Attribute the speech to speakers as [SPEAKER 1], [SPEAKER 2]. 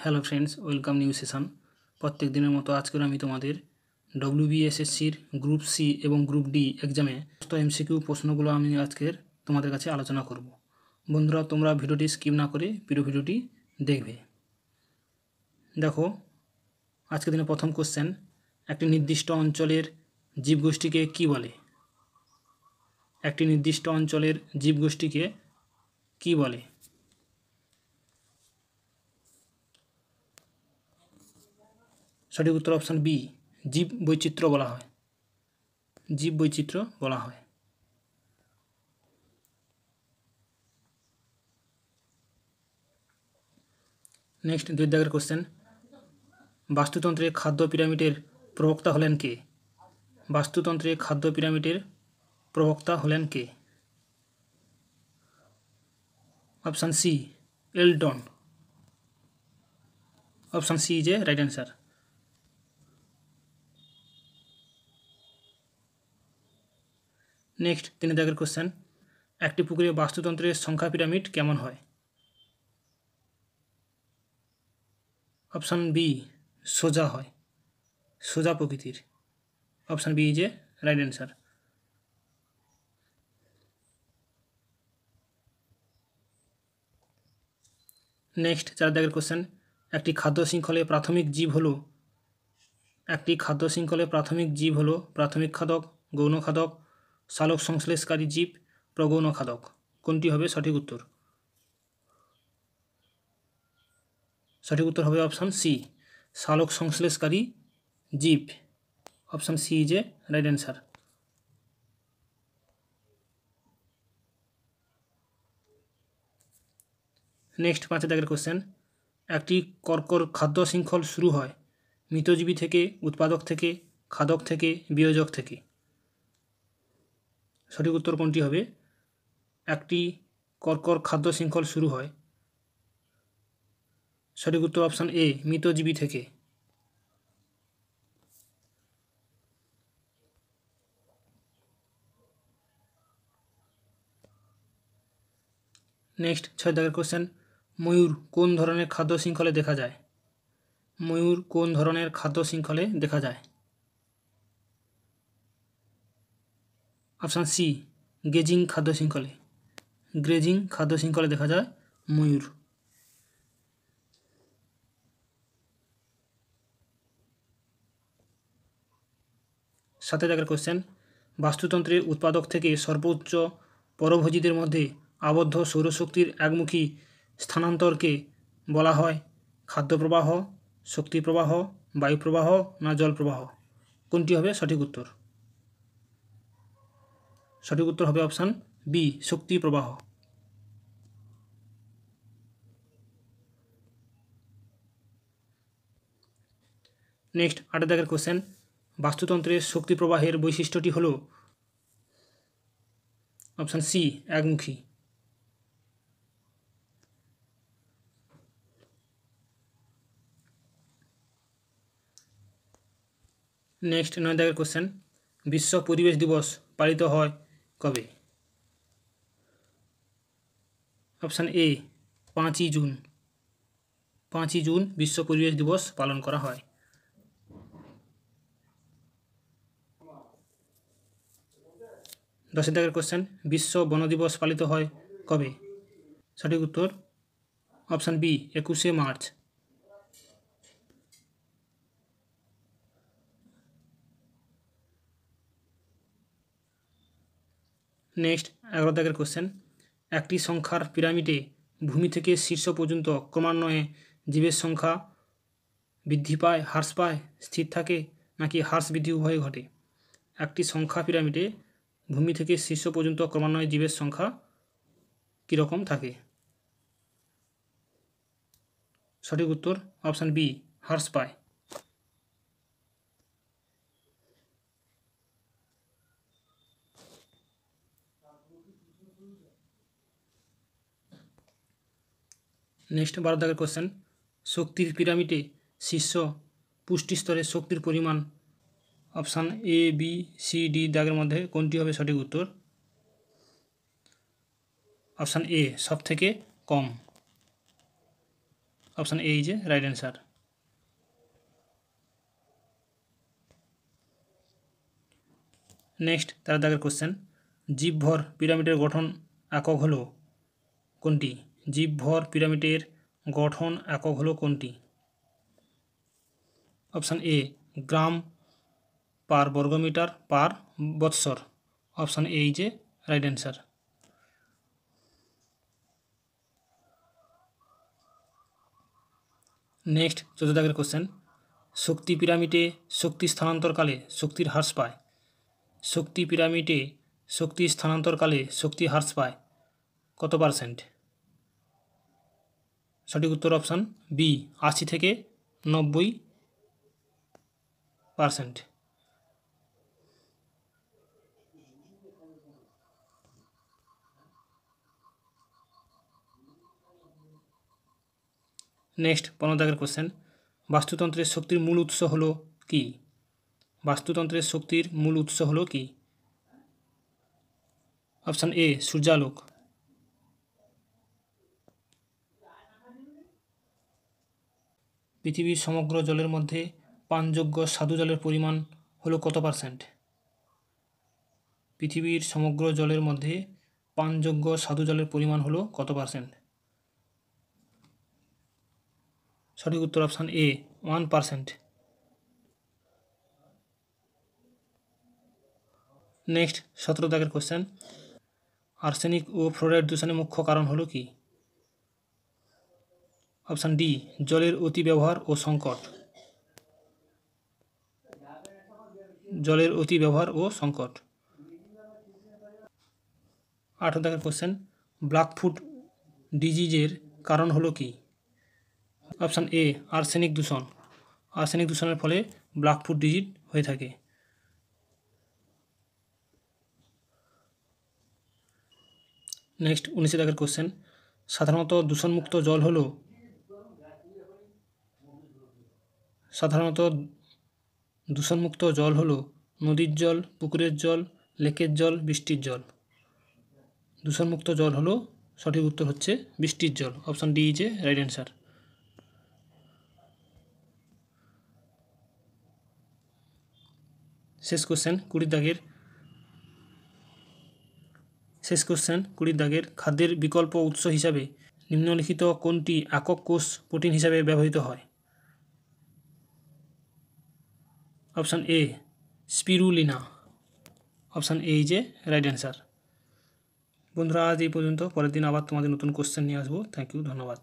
[SPEAKER 1] Hello friends, welcome new session. প্রত্যেক দিনের মতো আজকের আমি তোমাদের ডব্লিউবিএসএসসির গ্রুপ সি এবং গ্রুপ ডি এক্সামে এমসিকিউ প্রশ্নগুলো আমি আজকের তোমাদের কাছে আলোচনা করব। বন্ধুরা, তোমরা ভিডিওটি স্কিপ না করে পুরো ভিডিওটি দেখবে। দেখো, আজকের দিনের প্রথম কোশ্চেন, একটি নির্দিষ্ট অঞ্চলের জীবগোষ্ঠীকে কী বলে? একটি নির্দিষ্ট অঞ্চলের জীবগোষ্ঠীকে কী বলে? সঠিক উত্তর অপশান বি, জীব বৈচিত্র্য বলা হয়। জীব বৈচিত্র্য বলা হয়। নেক্সট 2 দাগের কোশ্চেন, বাস্তুতন্ত্রে খাদ্য পিরামিডের প্রবক্তা হলেন কে? বাস্তুতন্ত্রে খাদ্য পিরামিডের প্রবক্তা হলেন কে? Option C, Elton. Option C is a right answer. Next 3 দাগের কোশ্চেন, একটি পুকুরে বাস্তুতন্ত্রের সংখ্যা পিরামিড কেমন হয়? অপশান বি, সোজা হয়, সোজা প্রকৃতির। Option B is a right answer. Next 4 দাগের কোশ্চেন, একটি খাদ্য শৃঙ্খলে প্রাথমিক জীব হলো প্রাথমিক খাদক, গৌণ খাদক, সালোক সংশ্লেষকারী জীব, প্রগৌণ খাদক। কোনটি হবে সঠিক উত্তর? সঠিক উত্তর হবে অপশান সি, সালোক সংশ্লেষকারী জীব। Option C is a right answer. Next 5 দাগের কোশ্চেন, একটি কর্কর খাদ্য শৃঙ্খল শুরু হয় মৃতজীবী থেকে, উৎপাদক থেকে, খাদক থেকে, বিয়োজক থেকে। সঠিক উত্তর কোনটি হবে? একটি কর্কর খাদ্য শৃঙ্খল শুরু হয়, সঠিক উত্তর অপশান এ, মৃতজীবী থেকে। নেক্সট 6 দাগের কোশ্চেন, ময়ূর কোন ধরনের খাদ্য শৃঙ্খলে দেখা যায়? ময়ূর কোন ধরনের খাদ্য শৃঙ্খলে দেখা যায়? অপশান সি, গ্রেজিং খাদ্য শৃঙ্খলে। গ্রেজিং খাদ্য শৃঙ্খলে দেখা যায় ময়ূর। 7 দাগের কোশ্চেন, বাস্তুতন্ত্রের উৎপাদক থেকে সর্বোচ্চ পরভোজীদের মধ্যে আবদ্ধ সৌরশক্তির একমুখী স্থানান্তরকে বলা হয় খাদ্য প্রবাহ, শক্তি প্রবাহ, বায়ু প্রবাহ না জল প্রবাহ? কোনটি হবে সঠিক উত্তর? সঠিক উত্তর হবে অপশান বি, শক্তি প্রবাহ। নেক্সট 8 দাগের কোশ্চেন, বাস্তুতন্ত্রের শক্তি প্রবাহের বৈশিষ্ট্যটি হল? অপশান সি, একমুখী। নেক্সট 9 দাগের কোশ্চেন, বিশ্ব পরিবেশ দিবস পালিত হয় কবে? অপশান এ, 5ই জুন। 5ই জুন বিশ্ব পরিবেশ দিবস পালন করা হয়। 10 দাগের কোশ্চেন, বিশ্ব বন দিবস পালিত হয় কবে? সঠিক উত্তর অপশান বি, 21শে মার্চ। নেক্সট 11 দাগের কোশ্চেন, একটি সংখ্যার পিরামিডে ভূমি থেকে শীর্ষ পর্যন্ত ক্রমান্বয়ে জীবের সংখ্যা বৃদ্ধি পায়, হ্রাস পায়, স্থির থাকে নাকি হ্রাস বৃদ্ধি উভয় ঘটে? একটি সংখ্যা পিরামিডে ভূমি থেকে শীর্ষ পর্যন্ত ক্রমান্বয়ে জীবের সংখ্যা কীরকম থাকে? সঠিক উত্তর অপশান বি, হ্রাস পায়। নেক্সট 12 দাগের কোশ্চেন, শক্তির পিরামিডে শীর্ষ পুষ্টি স্তরে শক্তির পরিমাণ option A, B, C, D দাগের মধ্যে কোনটি হবে সঠিক উত্তর? অপশান এ, সব থেকে কম। Option A is a right answer. Next 13 দাগের কোশ্চেন, জীবভর পিরামিডের গঠন একক হলো কোনটি? জীবভর পিরামিডের গঠন একক হলো কোনটি? অপশান এ গ্রাম পার বর্গমিটার পার বৎসর। Option A is a right answer. Next 14 দাগের কোশ্চেন, শক্তি পিরামিডে শক্তি স্থানান্তরকালে শক্তির হ্রাস পায়। শক্তি পিরামিডে শক্তি স্থানান্তরকালে শক্তি হ্রাস পায় কত %? সঠিক উত্তর অপশান বি 80 থেকে 90%। নেক্সট 15 দাগের কোশ্চেন, বাস্তুতন্ত্রের শক্তির মূল উৎস হলো কি? বাস্তুতন্ত্রের শক্তির মূল উৎস হলো কি? অপশান এ সূর্যালোক। পৃথিবীর সমগ্র জলের মধ্যে পানযোগ্য স্বাদু জলের পরিমাণ হলো কত %? পৃথিবীর সমগ্র জলের মধ্যে পানযোগ্য স্বাদু জলের পরিমাণ হলো কত %? সঠিক উত্তর অপশান এ 1%। নেক্সট 17 দাগের কোশ্চেন, আর্সেনিক ও ফ্লোরাইড দূষণের মুখ্য কারণ হলো কি? অপশান ডি জলের অতি ব্যবহার ও সংকট। জলের অতি ব্যবহার ও সংকট। 18 দাগের কোশ্চেন, ব্ল্যাকফুট ডিজিজের কারণ হলো কি? অপশান এ আর্সেনিক দূষণ। আর্সেনিক দূষণের ফলে ব্ল্যাকফুট ডিজিজ হয়ে থাকে। নেক্সট 19 দাগের কোশ্চেন, সাধারণত দূষণমুক্ত জল হলো নদীর জল, পুকুরের জল, লেকের জল, বৃষ্টির জল। দূষণমুক্ত জল হলো সঠিক উত্তর হচ্ছে বৃষ্টির জল। Option D is a right answer. শেষ কোশ্চেন 20 দাগের খাদ্যের বিকল্প উৎস হিসাবে নিম্নলিখিত কোনটি একক কোষ প্রোটিন হিসাবে ব্যবহৃত হয়? Option A spirulina. Option A is a right answer. বন্ধুরা আজ এই পর্যন্ত, পরের দিন আবার তোমাদের নতুন কোশ্চেন নিয়ে আসবো। থ্যাংক ইউ, ধন্যবাদ।